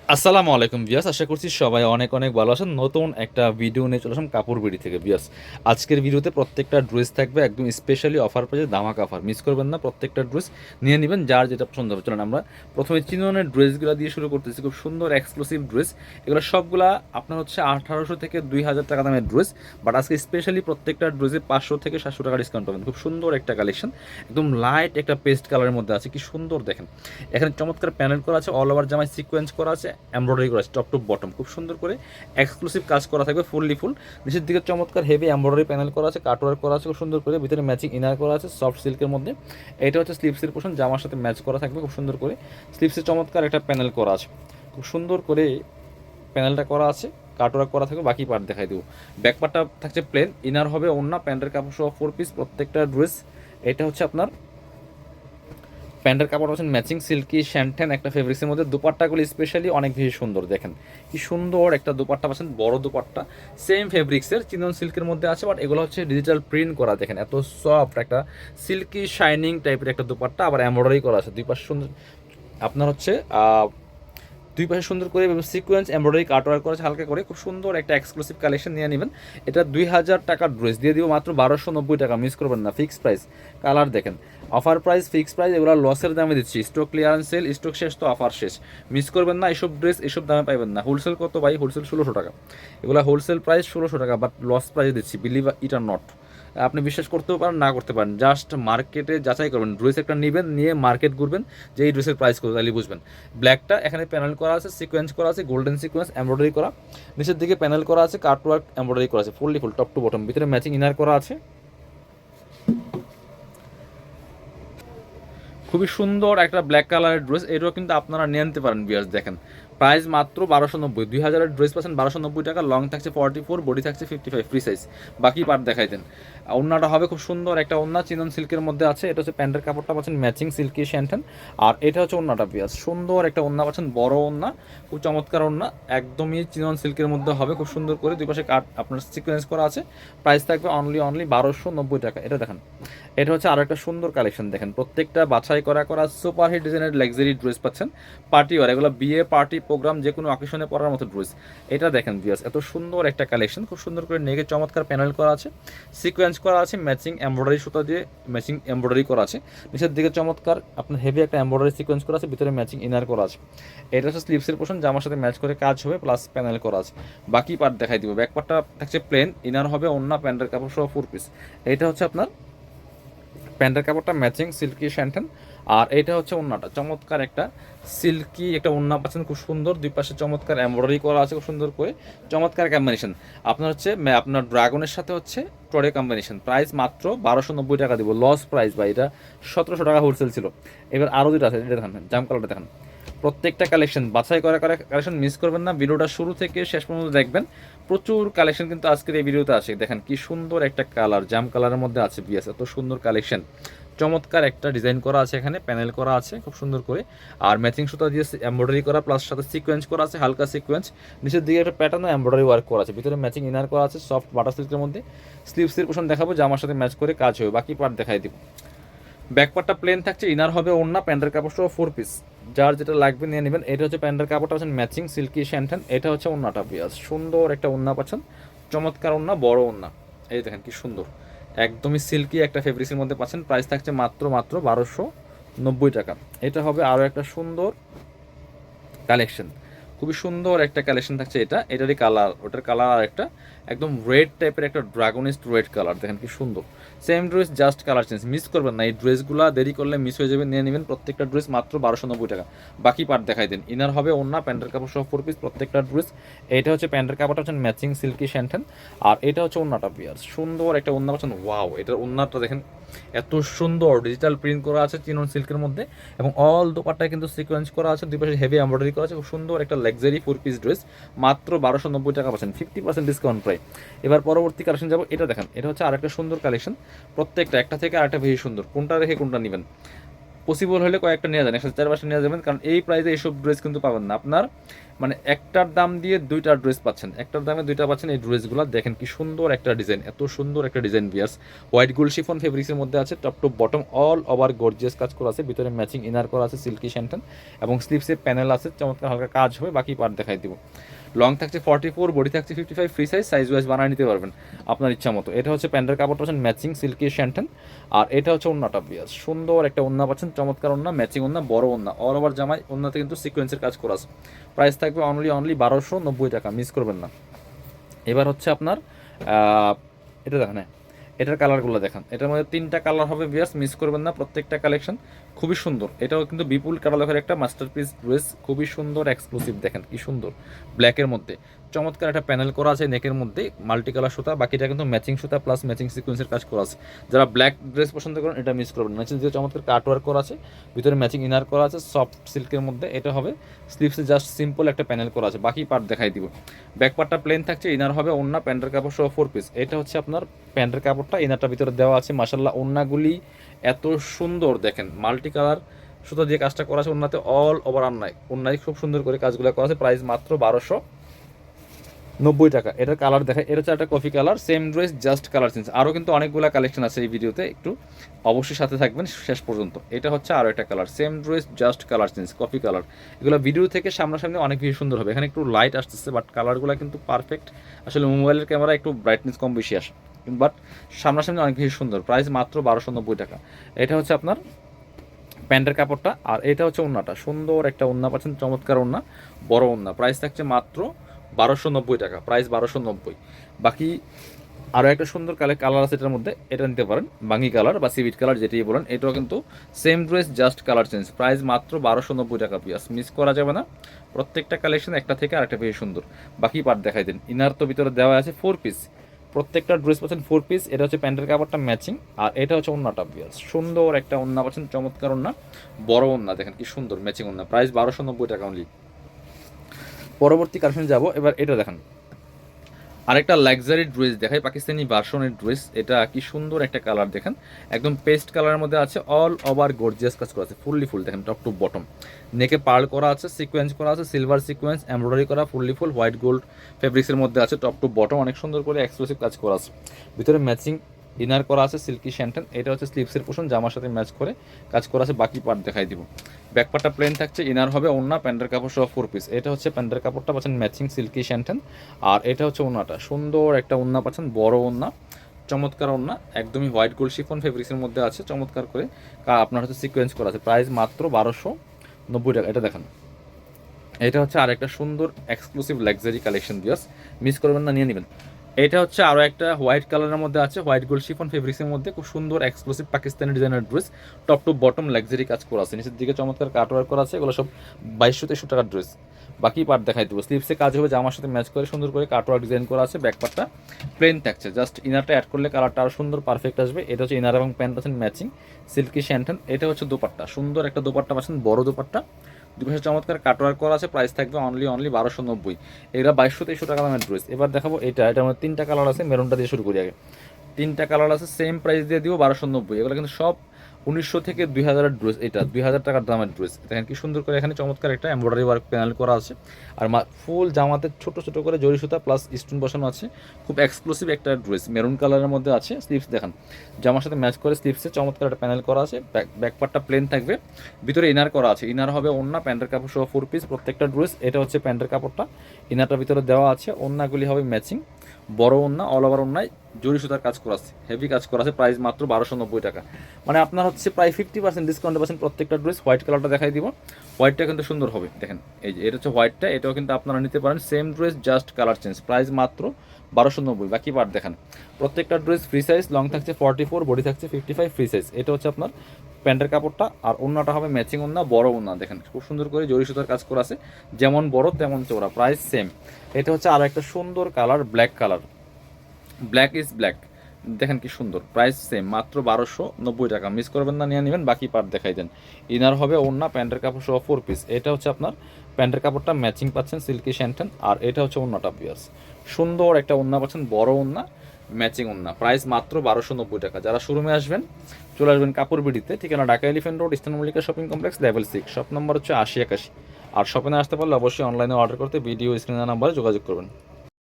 আসসালামু আলাইকুম বিয়াস, আশা করছি সবাই অনেক অনেক ভালো আছেন। নতুন একটা ভিডিও নিয়ে চলে আসলাম কাপড় বিড়ি থেকে বিয়াস। আজকের ভিডিওতে প্রত্যেকটা ড্রেস থাকবে একদম স্পেশালি অফার পেয়ে ধামাকা অফার, মিস করবেন না। প্রত্যেকটা ড্রেস নিয়ে নেবেন যার যেটা পছন্দ হবে। চলেন আমরা প্রথমে চিননের ড্রেসগুলো দিয়ে শুরু করতেছি। খুব সুন্দর এক্সক্লুসিভ ড্রেস, এগুলো সবগুলা আপনার হচ্ছে 1800 থেকে 2000 টাকা দামের ড্রেস। বাট আজকে স্পেশালি প্রত্যেকটা ড্রেসে 500 থেকে 700 টাকা ডিসকাউন্ট পাবেন। খুব সুন্দর একটা কালেকশন, একদম লাইট একটা পেস্ট কালারের মধ্যে আছে, কি সুন্দর দেখেন। এখানে চমৎকার প্যানেল করা আছে, অল ওভার জামায় সিকোয়েন্স করা আছে, এমব্রয়ডারি করা আছে টপ টু বটম, খুব সুন্দর করে এক্সক্লুসিভ কাজ করা থাকবে ফুললি ফুল। নিচের দিকে চমৎকার হেভি এমব্রয়ডারি প্যানেল করা আছে, কাটওয়ার্ক করা আছে খুব সুন্দর করে, ভিতরে ম্যাচিং ইনার করা আছে সফট সিল্কের মধ্যে। এটা হচ্ছে স্লিভসের পোর্শন, জামার সাথে ম্যাচ করা থাকবে খুব সুন্দর করে। স্লিভসে চমৎকার একটা প্যানেল করা আছে, খুব সুন্দর করে প্যানেলটা করা আছে, কাটওয়ার্ক করা থাকবে। বাকি পার্ট দেখাই দেবো। ব্যাক পার্টটা থাকছে প্লেন, ইনার হবে ওন্না, প্যান্টের কাপড় সহ 4 পিস প্রত্যেকটা ড্রেস। এটা হচ্ছে আপনার প্যান্টের কাপড় হচ্ছেন ম্যাচিং সিল্কি শ্যান্টেন একটা ফেব্রিক্সের মধ্যে। দুপাট্টাগুলো স্পেশালি অনেক বেশি সুন্দর, দেখেন কি সুন্দর একটা দুপাট্টা পাচ্ছেন, বড় দুপাট্টা সেম ফেব্রিক্সের চিনন সিল্কের মধ্যে আছে, বাট এগুলো হচ্ছে ডিজিটাল প্রিন্ট করা। দেখেন এত সফট একটা সিল্কি শাইনিং টাইপের একটা দুপাট্টা, আবার এমব্রয়ডারি করা আছে দুই পাশে সুন্দর। আপনার হচ্ছে দুই পাশে সুন্দর করে সিকোয়েন্স এমব্রয়ডারি কাটওয়ার্ক করেছে হালকা করে, খুব সুন্দর একটা এক্সক্লুসিভ কালেকশন নিয়ে নেবেন। এটা 2000 টাকার ড্রেস দিয়ে দিব মাত্র 1290 টাকা, মিস করবেন না। ফিক্স প্রাইস, কালার দেখেন, অফার প্রাইস, ফিক্স প্রাইস। এগুলো লসের দামে দিচ্ছি, স্টক ক্লিয়ারেন্স সেল, স্টক শেষ তো অফার শেষ, মিস করবেন না। এইসব ড্রেস এইসব দামে পাইবেন না। হোলসেল কত ভাই? হোলসেল 1600 টাকা, এগুলো হোলসেল প্রাইস 1600 টাকা, বাট লস প্রাইসে দিচ্ছি, বিলিভ ইট আর নট। আপনি বিশ্বাস করতেও পারেন না করতে পারেন, জাস্ট মার্কেটে যাচাই করবেন, ড্রেস একটা নেবেন, নিয়ে মার্কেট ঘুরবেন যে এই ড্রেসের প্রাইস কত, তাহলে বুঝবেন। ব্ল্যাকটা এখানে প্যানেল করা আছে, সিকোয়েন্স করা আছে, গোল্ডেন সিকোয়েন্স এমব্রয়ডারি করা, নিচের দিকে প্যানেল করা আছে, কাটওয়ার্ক এমব্রয়ডারি করা আছে fully full top to bottom, ভিতরে ম্যাচিং ইনার করা আছে। খুবই সুন্দর একটা ব্ল্যাক কালারের ড্রেস, এটাও কিন্তু আপনারা নিয়ে নিতে পারেন বিয়ার্স। দেখেন প্রাইস মাত্র 1290, 2000-এর ড্রেস পাচ্ছেন 1290 টাকা। লং থাকছে 44, বডি থাকছে 55 ফ্রি সাইজ। বাকি পার্ট দেখাই দেন। ওড়নাটা হবে খুব সুন্দর একটা ওড়না, চিনন সিল্কের মধ্যে আছে। এটা হচ্ছে প্যান্টের কাপড়টা পাচ্ছেন ম্যাচিং সিল্কি শ্যান্টেন, আর এটা হচ্ছে ওড়নাটা বিয়ার্স। সুন্দর একটা ওড়না পাচ্ছেন, বড় ওড়না, খুব চমৎকার ওড়না, একদমই চিনন সিল্কের মধ্যে হবে, খুব সুন্দর করে দুই পাশে কাট আপনার সিকোয়েন্স করা আছে। প্রাইস থাকবে অনলি 1290 টাকা। এটা দেখেন, এটা হচ্ছে আরও একটা সুন্দর কালেকশন। দেখেন প্রত্যেকটা বাছাই করা করা সুপার হিট ডিজাইনের লাক্সারি ড্রেস পাচ্ছেন, পার্টি ওয়ার, এগুলো বিয়ে পার্টি প্রোগ্রাম যে কোনো অকেশনে পরার মতো ড্রেস। এটা দেখেন ভিউয়ার্স, এত সুন্দর একটা কালেকশন, খুব সুন্দর করে নেকে চমৎকার প্যানেল করা আছে, সিকোয়েন্স করা আছে, ম্যাচিং এমব্রয়ডারি সুতা দিয়ে ম্যাচিং এমব্রয়ডারি করা আছে। নিচের দিকে চমৎকার আপনার হেভি একটা এমব্রয়ডারি সিকোয়েন্স করা আছে, ভিতরে ম্যাচিং ইনার করা আছে। এটা হচ্ছে স্লিভসের পোর্শন, জামার সাথে ম্যাচ করে কাজ হবে, প্লাস প্যানেল করা আছে। বাকি পার্ট দেখাই দিব। ব্যাক পার্টটা থাকছে প্লেন, ইনার হবে অন্য, প্যান্টের কাপড় সহ 4 পিস। এটা হচ্ছে আপনার প্যান্টের কাপড়টা ম্যাচিং সিল্কি শ্যান্টেন, আর এটা হচ্ছে ওন্নাটা, চমৎকার একটা সিল্কি একটা ওন্না পাচ্ছেন, খুব সুন্দর। দুই পাশে চমৎকার এমব্রয়ডারি করা আছে খুব সুন্দর করে, চমৎকার কম্বিনেশন। আপনার হচ্ছে আপনার ড্রাগনের সাথে হচ্ছে টরে কম্বিনেশন। প্রাইস মাত্র 1290 টাকা দিব, লস প্রাইস ভাই। এটা 1700 টাকা হোলসেল ছিল। এবার আরও দুটো আছে, এটা দেখান, জাম কালারটা দেখান। প্রত্যেকটা কালেকশন বাছাই করা করা কালেকশন, মিস করবেন না। ভিডিওটা শুরু থেকে শেষ পর্যন্ত দেখবেন, প্রচুর কালেকশন কিন্তু আজকের এই ভিডিওতে আছে। দেখেন কি সুন্দর একটা কালার, জাম কালারের মধ্যে আছে বিএস, এত সুন্দর কালেকশন। চমৎকার একটা ডিজাইন করা আছে, এখানে প্যানেল করা আছে খুব সুন্দর করে, আর ম্যাচিং সুতা দিয়ে এমব্রয়ডারি করা, প্লাস সাথে সিকোয়েন্স করা আছে, হালকা সিকোয়েন্স। নিচের দিকে একটা প্যাটার্ন এমব্রয়ডারি ওয়ার্ক করা আছে, ভিতরে ম্যাচিং ইনার করা আছে সফট বাটার সিল্কের মধ্যে। স্লিভসের পোর্শন দেখাবো, জামার সাথে ম্যাচ করে কাজ হবে। বাকি পার্ট দেখাই দিব। ব্যাক পার্টটা প্লেন থাকছে, ইনার হবে ওড়না, প্যান্টের কাপড় সহ 4 পিস। যার যেটা লাগবে নিয়ে নেবেন। এটা হচ্ছে প্যান্টের কাপড়টা পাচ্ছেন ম্যাচিং সিল্কি শ্যান্টেন, এটা হচ্ছে ওড়নাটা বিয়াস। সুন্দর একটা ওড়না পাচ্ছেন, চমৎকার ওড়না, বড় ওড়না। এই দেখেন কি সুন্দর, একদমই সিল্কি একটা ফেব্রিক্সের মধ্যে পাচ্ছেন। প্রাইস থাকছে মাত্র 1290 টাকা। এটা হবে আরও একটা সুন্দর কালেকশন, খুবই সুন্দর একটা কালেকশন থাকছে। এটারই কালার, ওটার কালার আর একটা একদম রেড টাইপের একটা ড্রাগনিস্ট রেড কালার, দেখেন কি সুন্দর। Same dress, just colour change, miss করবেন না। এই ড্রেসগুলো দেরি করলে মিস হয়ে যাবে, নিয়ে নেবেন। প্রত্যেকটা ড্রেস মাত্র 1290 টাকা। বাকি পার্ট দেখাই দেন। ইনার হবে ওন্না, প্যান্টের কাপড় সহ 4 পিস প্রত্যেকটা ড্রেস। এটা হচ্ছে প্যান্টের কাপড়টা হচ্ছে ম্যাচিং সিল্কি শ্যান্টেন, আর এটা হচ্ছে ওন্নাটা বিয়ার। সুন্দর একটা ওন্না পাচ্ছেন, ওয়াও। এটার ওন্নাটা দেখেন এত সুন্দর, ডিজিটাল প্রিন্ট করা আছে চিনন সিল্কের মধ্যে, এবং অল দোপাট্টায় কিন্তু সিকোয়েন্স করা আছে, দুই পাশে হেভি এমব্রয়ডারি করা আছে, খুব সুন্দর একটা লাক্সারি 4 পিস ড্রেস। মাত্র 1290 টাকা পাচ্ছেন, 50% ডিসকাউন্ট প্রায়। এবার পরবর্তী কালেকশন যাবো। এটা দেখেন, এটা হচ্ছে আরেকটা সুন্দর কালেকশন। প্রত্যেকটা একটা থেকে আরেকটা বেশি সুন্দর, কোনটা রেখে কোনটা নেবেন। পসিবল হলে কয়েকটা নিয়ে যান, 104-5টা নিয়ে যাবেন, কারণ এই প্রাইসে এইসব ড্রেস কিন্তু পাবেন না আপনার। মানে একটার দাম দিয়ে দুইটা ড্রেস পাচ্ছেন, একটার দামে দুইটা পাচ্ছেন। এই ড্রেসগুলো দেখেন কি সুন্দর একটা ডিজাইন, এত সুন্দর একটা ডিজাইন বিয়ার্স। হোয়াইট গোল্ড শিফন ফেব্রিক্সের মধ্যে আছে, top to bottom all over gorgeous কাজ করা আছে, ভিতরে ম্যাচিং ইনার করা আছে সিল্কি শ্যান্টন, এবং স্লিভসে প্যানেল আছে, চমৎকার হালকা কাজ হবে। বাকি পার্ট দেখাই দিব। লং থাকছে 44, বডি থাকছে 55, ফ্রি সাইজ ওয়াইজ বানিয়ে নিতে পারবেন আপনার ইচ্ছা মতো। এটা হচ্ছে প্যান্টের কাপড়টা পাচ্ছেন ম্যাচিং সিল্কি শ্যান্টন, আর এটা হচ্ছে ওন্নাটা বিয়াস, সুন্দর একটা ওন্না পাচ্ছেন, চমৎকার ওন্না, ম্যাচিং ওন্না, বড় ওন্না, অল ওভার জামাই ওন্নাতে কিন্তু সিকোয়েন্সের কাজ করা আছে। প্রাইস থাকবে অনলি 1290 টাকা, মিস করবেন না। এবার হচ্ছে আপনার এটা দেখেন, হ্যাঁ এটার কালারগুলো দেখান, এটার মধ্যে 3টা কালার হবে বিয়ার্স, মিস করবেন না। প্রত্যেকটা কালেকশন খুবই সুন্দর। এটাও কিন্তু বিপুল কাটালকের একটা মাস্টারপিস ড্রেস, খুবই সুন্দর এক্সক্লুসিভ, দেখেন কি সুন্দর ব্ল্যাকের মধ্যে চমৎকার একটা প্যানেল করা আছে নেকের মধ্যে, মাল্টি কালার সুতা, বাকিটা কিন্তু ম্যাচিং সুতা প্লাস ম্যাচিং সিকোয়েন্সের কাজ করা আছে। যারা ব্ল্যাক ড্রেস পছন্দ করেন এটা মিস করবেন না। যে চমৎকার কাটওয়ার্ক করা আছে, ভিতরে ম্যাচিং ইনার করা আছে সফট সিল্কের মধ্যে, এটা হবে স্লিভসে জাস্ট সিম্পল একটা প্যানেল করা আছে। বাকি পার্ট দেখাই দিব। ব্যাক পার্টটা প্লেন থাকছে, ইনার হবে ওন্না, প্যান্টের কাপড় সহ 4 পিস। এটা হচ্ছে আপনার প্যান্টের কাপড়টা, ইনারটা ভিতরে দেওয়া আছে। মাশাআল্লাহ ওন্নাগুলি এত সুন্দর, দেখেন মাল্টি কালার সুতো দিয়ে কাজটা করা আছে, ওন্নাতে অল ওভার ওন্নায় খুব সুন্দর করে কাজগুলো করা আছে। প্রাইস মাত্র 1290 টাকা। এটার কালার দেখে, এটা হচ্ছে একটা coffee colour, same dress just colour change. আরও কিন্তু অনেকগুলো কালেকশন আছে এই ভিডিওতে, একটু অবশ্যই সাথে থাকবেন শেষ পর্যন্ত। এটা হচ্ছে আরও একটা colour, same dress just colour change, coffee colour. এগুলো ভিডিও থেকে সামনাসামনি অনেক বেশি সুন্দর হবে, এখানে একটু লাইট আসতেছে, বাট কালারগুলো কিন্তু পারফেক্ট। আসলে মোবাইলের ক্যামেরা একটু ব্রাইটনেস কম বেশি আসে, বাট সামনাসামনি অনেক বেশি সুন্দর। প্রাইস মাত্র 1290 টাকা। এটা হচ্ছে আপনার প্যান্টের কাপড়টা, আর এটা হচ্ছে ওন্নাটা, সুন্দর একটা ওন্না পাচ্ছেন, চমৎকার ওন্না, বড় ওন্না। প্রাইস থাকছে মাত্র 1290 টাকা, প্রাইস 1290। বাকি আরও একটা সুন্দর কালার আছে এটার মধ্যে, এটা নিতে পারেন, বাঙ্গি কালার বা সিভিট কালার যেটাই বলেন। এটাও কিন্তু same dress just colour change, price মাত্র 1290 টাকা পিয়াস, মিস করা যাবে না। প্রত্যেকটা কালেকশন একটা থেকে আরেকটা বেশি সুন্দর। বাকি পার্ট দেখাই দিন। ইনার তো ভিতরে দেওয়া আছে 4 পিস, প্রত্যেকটা ড্রেস পাচ্ছেন 4 পিস। এটা হচ্ছে প্যান্টের কাপড়টা ম্যাচিং, আর এটা হচ্ছে ওন্নাটা পিয়াস, সুন্দর একটা ওন্না পাচ্ছেন, চমৎকার ওন্না, বড় ওন্না, দেখেন কি সুন্দর ম্যাচিং ওন্না। প্রাইস 1290 টাকা অনলি। পরবর্তী কালেকশন যাব। এবার এটা দেখেন, আরেকটা লাক্সারি ড্রেস দেখাই, পাকিস্তানি ভার্সনের ড্রেস। এটা কি সুন্দর একটা কালার, দেখেন একদম পেস্ট কালারের মধ্যে আছে, অল ওভার গর্জিয়াস কাজ করা আছে, ফুললি ফুল, দেখেন টপ টু বটম, নেকে পার্ল করা আছে, সিকোয়েন্স করা আছে, সিলভার সিকোয়েন্স এমব্রয়ডারি করা, ফুললি ফুল হোয়াইট গোল্ড ফেব্রিক্সের মধ্যে আছে, টপ টু বটম অনেক সুন্দর করে এক্সক্লুসিভ কাজ করা আছে। ভিতরে ম্যাচিং ইনার করা আছে সিল্কি শ্যান্টন, এটা হচ্ছে স্লিভসের পোর্শন, জামার সাথে ম্যাচ করে কাজ করা আছে। বাকি পার্ট দেখাই দিব। ব্যাক পার্টটা প্লেন থাকছে, ইনার হবে ওন্না, প্যান্টের কাপড় সহ 4 পিস। এটা হচ্ছে প্যান্টের কাপড়টা পাচ্ছেন ম্যাচিং সিল্কি শ্যান্টন, আর এটা হচ্ছে ওন্নাটা, সুন্দর একটা ওন্না পাচ্ছেন, বড় ওন্না, চমৎকার ওন্না, একদমই হোয়াইট গোল্ড শিফন ফেব্রিক্সের মধ্যে আছে, চমৎকার করে আপনার হচ্ছে সিকোয়েন্স করা আছে। প্রাইস মাত্র 1290 টাকা। এটা দেখেন, এটা হচ্ছে আর একটা সুন্দর এক্সক্লুসিভ লাক্সারি কালেকশন দিয়াস, মিস করবেন না, নিয়ে নেবেন। এটা হচ্ছে আরও একটা হোয়াইট কালারের মধ্যে আছে, হোয়াইট গোল্ড শিফন ফেব্রিক্সের মধ্যে, খুব সুন্দর exclusive Pakistani designer dress, top to bottom luxury কাজ করা আছে, নিচের দিকে চমৎকার কাটওয়ার্ক করা আছে। এগুলো সব 2200-2300 টাকার ড্রেস। বাকি পার্ট দেখাই দেবো। স্লিভসে কাজ হবে, জামার সাথে ম্যাচ করে সুন্দর করে কাটওয়ার্ক ডিজাইন করা আছে। ব্যাক পার্টটা প্লেন থাকছে, জাস্ট ইনারটা অ্যাড করলে কালারটা আরও সুন্দর পারফেক্ট আসবে। এটা হচ্ছে ইনার এবং প্যান্ট পাচ্ছেন ম্যাচিং সিল্কি শ্যান্টন। এটা হচ্ছে দোপাট্টা, সুন্দর একটা দোপাট্টা পাচ্ছেন, বড় দোপাট্টা, দুপাশে চমৎকার কাটওয়ার্ক করা আছে। প্রাইস থাকবে অনলি 1290। এগুলো 2200-2300 টাকা দামের ড্রেস। এবার দেখাবো এটার মধ্যে 3টা কালার আছে, মেরুনটা দিয়ে শুরু করি আগে। 3টা কালার আছে, সেম প্রাইস দিয়ে দিব 1290। এগুলো কিন্তু সব 1900 থেকে 2000 ড্রেস, এটা 2000 টাকার দামের ড্রেস। দেখেন কি সুন্দর করে এখানে চমৎকার একটা এমব্রয়ডারি ওয়ার্ক প্যানেল করা আছে, আর ফুল জামাতে ছোট ছোট করে জরি সুতা প্লাস স্টোন বসানো আছে। খুব এক্সক্লুসিভ একটা ড্রেস, মেরুন কালারের মধ্যে আছে। স্লিভস দেখেন, জামার সাথে ম্যাচ করে স্লিভসে চমৎকার একটা প্যানেল করা আছে। ব্যাক পার্টটা প্লেন থাকবে, ভিতরে ইনার করা আছে, ইনার হবে ওন্না, প্যান্টের কাপড় সহ 4 পিস প্রত্যেকটা ড্রেস। এটা হচ্ছে প্যান্টের কাপড়টা, ইনারটার ভিতরে দেওয়া আছে, ওন্নাগুলি হবে ম্যাচিং, বড় ওন্না, অল ওভার ওন্নায় জরি সুতার কাজ করা আছে, হেভি কাজ করা আছে। প্রাইস মাত্র 1290 টাকা। মানে আপনার হচ্ছে প্রায় 50% ডিসকাউন্টে পাচ্ছেন প্রত্যেকটা ড্রেস। হোয়াইট কালারটা দেখাই দিব, হোয়াইটটা কিন্তু সুন্দর হবে, দেখেন এই যে এটা হচ্ছে হোয়াইটটা, এটাও কিন্তু আপনারা নিতে পারেন, same dress just colour change. Price মাত্র 1290। বাকি পার্ট দেখেন, প্রত্যেকটা ড্রেস ফ্রি সাইজ, লং থাকছে 44, বডি থাকছে 55, ফ্রি সাইজ। এটা হচ্ছে আপনার প্যান্টের কাপড়টা, আর ওন্নাটা হবে ম্যাচিং ওন্না, বড় ওন্না, দেখেন খুব সুন্দর করে জরি সুতার কাজ করা আছে, যেমন বড় তেমন চওড়া। Price same. এটা হচ্ছে আর একটা সুন্দর colour, black colour, black is black, দেখেন কি সুন্দর। প্রাইস সেম, মাত্র 1290 টাকা, মিস করবেন না, নিয়ে নেবেন। বাকি পার্ট দেখাই দেন। ইনার হবে ওন্না, প্যান্টের কাপড় সহ 4 পিস। এটা হচ্ছে আপনার প্যান্টের কাপড়টা ম্যাচিং পাচ্ছেন সিল্কি শ্যান্টন, আর এটা হচ্ছে ওন্নাটা পিয়ার্স, সুন্দর একটা ওন্না পাচ্ছেন, বড় ওন্না, ম্যাচিং ওন্না, প্রাইস মাত্র 1290 টাকা। যারা শোরুমে আসবেন চলে আসবেন কাপড় বিডিতে, ঠিকানা Dhaka elephant road, eastern Mallika shopping complex, level 6, shop number হচ্ছে 80 81। আর শপে না আসতে পারলে অবশ্যই অনলাইনে অর্ডার করতে ভিডিও স্ক্রিনের নাম্বারে যোগাযোগ করবেন।